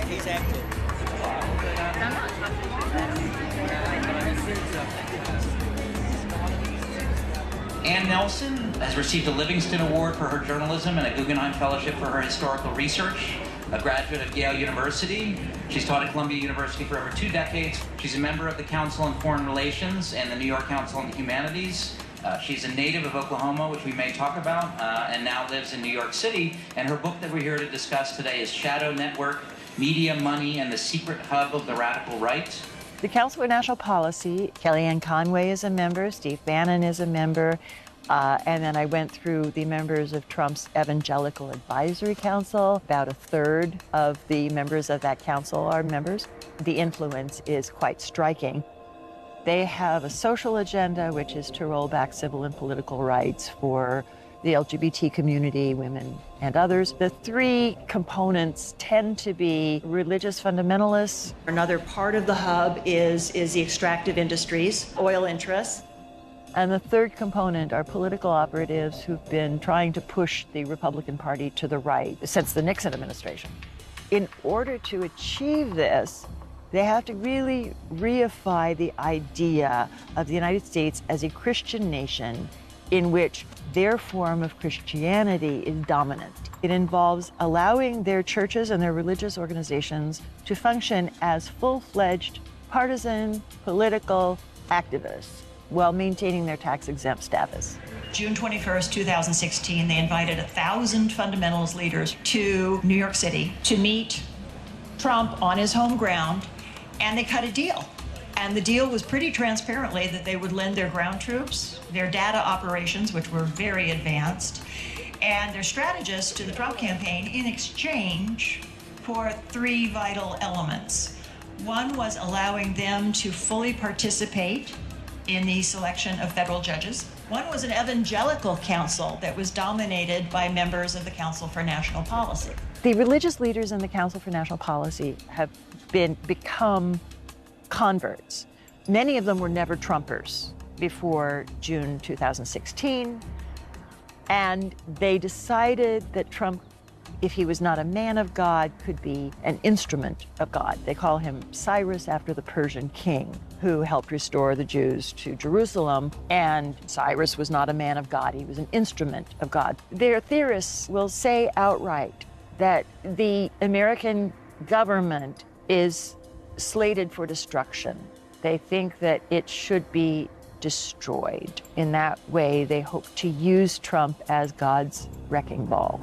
he's active. Ann Nelson has received a Livingston Award for her journalism and a Guggenheim Fellowship for her historical research. A graduate of Yale University. She's taught at Columbia University for over 2 decades. She's a member of the Council on Foreign Relations and the New York Council on the Humanities. She's a native of Oklahoma, which we may talk about, and now lives in New York City. And her book that we're here to discuss today is Shadow Network, Media, Money, and the Secret Hub of the Radical Right. The Council for National Policy, Kellyanne Conway is a member, Steve Bannon is a member, and then I went through the members of Trump's Evangelical Advisory Council. About a third of the members of that council are members. The influence is quite striking. They have a social agenda, which is to roll back civil and political rights for the LGBT community, women, and others. The 3 components tend to be religious fundamentalists. Another part of the hub is the extractive industries, oil interests. And the 3rd component are political operatives who've been trying to push the Republican Party to the right since the Nixon administration. In order to achieve this, they have to really reify the idea of the United States as a Christian nation in which their form of Christianity is dominant. It involves allowing their churches and their religious organizations to function as full-fledged partisan political activists while maintaining their tax-exempt status. June 21st, 2016, they invited 1,000 fundamentalist leaders to New York City to meet Trump on his home ground, and they cut a deal. And the deal was pretty transparently that they would lend their ground troops, their data operations, which were very advanced, and their strategists to the Trump campaign in exchange for 3 vital elements. One was allowing them to fully participate in the selection of federal judges. One was an evangelical council that was dominated by members of the Council for National Policy. The religious leaders in the Council for National Policy have become converts. Many of them were never Trumpers before June 2016, and they decided that Trump, if he was not a man of God, could be an instrument of God. They call him Cyrus after the Persian king who helped restore the Jews to Jerusalem. And Cyrus was not a man of God, he was an instrument of God. Their theorists will say outright that the American government is slated for destruction. They think that it should be destroyed. In that way, they hope to use Trump as God's wrecking ball.